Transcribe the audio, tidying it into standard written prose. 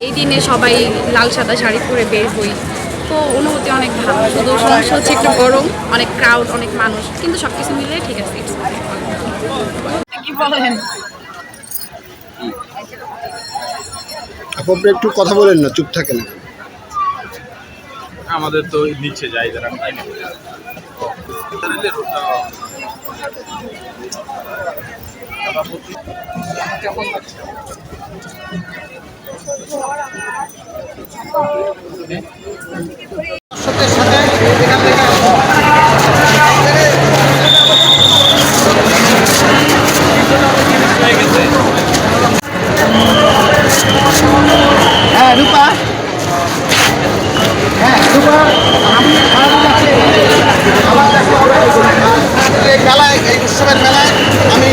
এই দিনে সবাই লাল সাদা শাড়ি পরে বের হই, তো অনুভূতি অনেক ভালো। শুধু সমস্যা হচ্ছে একটু গরম, অনেক ক্রাউড, অনেক মানুষ, কিন্তু সবকিছু মিলে ঠিক আছে। কি বলেন? আপনি একটু কথা বলেন না, চুপ থাকেন। আমাদের তো নিচে যাই যারা হ্যাঁ রূপা, হ্যাঁ রূপা, আমি এই মেলায়, এই উৎসবের মেলায় আমি